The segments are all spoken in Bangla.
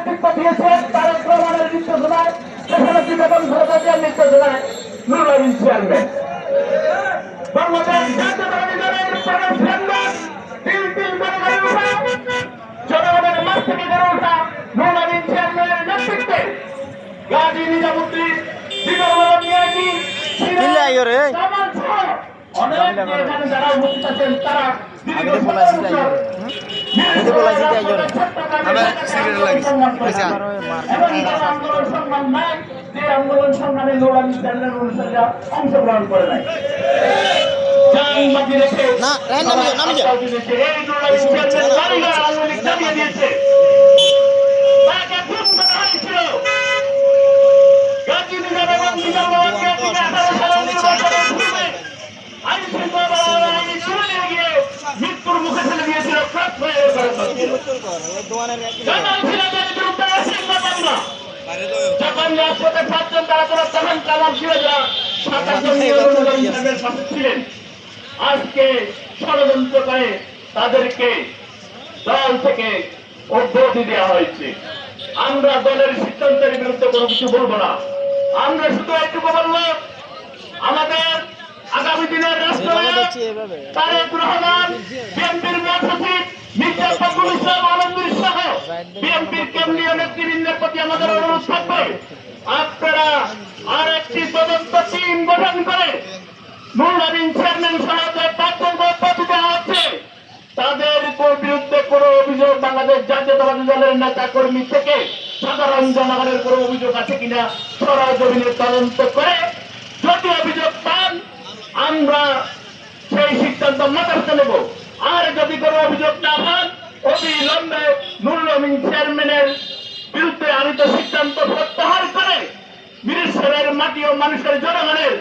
নেতৃত্ব দিয়েছেন তারেক রহমানের নির্দেশনায়, দেশনেত্রী বেগম খালেদা জিয়ার নির্দেশনায় নুরুল আমিন চেয়ারম্যান। বাংলাদেশ জাতীয়তাবাদী দলের প্রধান চেয়ারম্যান তিল তিল করে গড়ে ওঠা, জনগণের মাঝ থেকে গড়ে ওঠা নুরুল আমিন চেয়ারম্যানের নেতৃত্বে গাজী নিজামুদ্দিন, বিগত নিয়াজি, কামাল সহ অনেক এখানে যারা উপস্থিত আছেন তারা আন্দোলন সংগ্রামে নুরুল আমিন চেয়ারম্যান অনুসারীরা অংশগ্রহণ করে নাই। মৃত্যুর মুখে ফেলে দিয়েছিল। যখন রাজপথে থাকতেন তারা তোরা তখন কালাম সিরাজরা 27 জন ছিলেন। আজকে ষড়যন্ত্র করে তাদেরকে দল থেকে অব্যাহতি দেওয়া হয়েছে। আমরা দলের সিদ্ধান্তের বিরুদ্ধে কোনো কিছু বলবো না। আমরা শুধু একটুকু বলবো, আমাদের আগামী দিনের রাষ্ট্রনায়ক তারেক রহমান, বিএনপির মহাসচিব মির্জা ফখরুল ইসলাম আলমগীর সহ বিএনপির কেন্দ্রীয় নেতৃবৃন্দের প্রতি আমাদের অনুরোধ থাকবে, আপনারা আর একটি তদন্ত টিম গঠন করে নুরুল আমিন চেয়ারম্যান সহ যে পাঁচজনকে অব্যাহতি দেওয়া হচ্ছে তাদের বিরুদ্ধে কোনো অভিযোগ বাংলাদেশ জাতীয়তাবাদী দলের নেতা কর্মী থেকে সাধারণ জনগণের কোনো অভিযোগ আছে কিনা সরজমিনে তদন্ত করে যদি অভিযোগ পান আমরা সেই সিদ্ধান্ত মাথায় নেব। আর যদি কোনো অভিযোগ না পান অবিলম্বে নুরুল আমিন চেয়ারম্যানের বিরুদ্ধে আনিত সিদ্ধান্ত প্রত্যাহার করে মিরেশ্বরের মাটি ও মানুষের জনগণের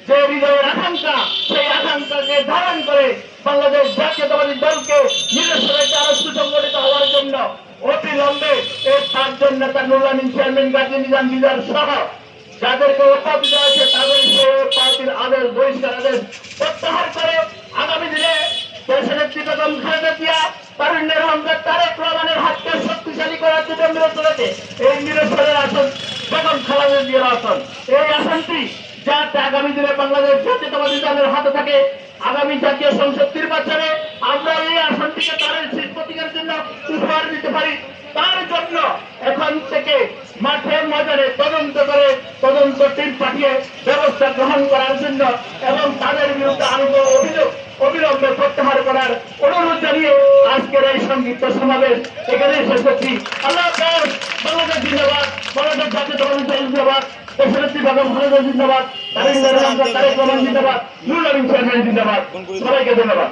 যে হৃদয়ের আকাঙ্ক্ষা সেই আকাঙ্ক্ষাকে ধারণ করে বাংলাদেশ জাতীয়তাবাদী দলকে মিরেশ্বরের আরো সুসংগঠিত হওয়ার জন্য অবিলম্বে এই 5 জন নেতা নুরুল আমিন চেয়ারম্যান গাজী নিজাম দিদার সহ যাদেরকে অব্যাহতি দেওয়া হয়েছে তাদের পার্টির আদেশ বহিষ্কার আদেশ প্রত্যাহার করে আগামী দিনে দেশনেত্রী বেগম খালেদা জিয়া, তারুণ্যের অহংকার তারেক রহমানের হাতকে শক্তিশালী করার জন্য মিরেশ্বরেতে এই মিরেশ্বরের আসন বেগম খালেদা জিয়ার আসন, এই আসনটি যাতে আগামী দিনে বাংলাদেশ জাতীয়তাবাদী দলের হাতে থাকে। আগামী জাতীয় সংসদ নির্বাচনে আমরা এই আসনটিকে তারের শীত প্রতীকের জন্য উপহার দিতে পারি। তার জন্য এখন থেকে মাঠে ময়দানে তদন্ত করে তদন্ত টিম পাঠিয়ে ব্যবস্থা গ্রহণ করার জন্য এবং তাদের বিরুদ্ধে আরোপ অভিযোগ অবিলম্বে প্রত্যাহার করার অনুরোধ জানিয়ে আজকের এই সংক্ষিপ্ত সমাবেশ এখানেই শেষ করছি। আল্লাহ হাফেজ। বাংলাদেশ জিন্দাবাদ, বাংলাদেশ জাতীয়তাবাদী দল জিন্দাবাদ, দেশনেত্রী বেগম খালেদা জিন্দাবাদ, তারেক রহমান জিন্দাবাদ, নুরুল আমিন চেয়ারম্যান জিন্দাবাদ। সবাইকে ধন্যবাদ।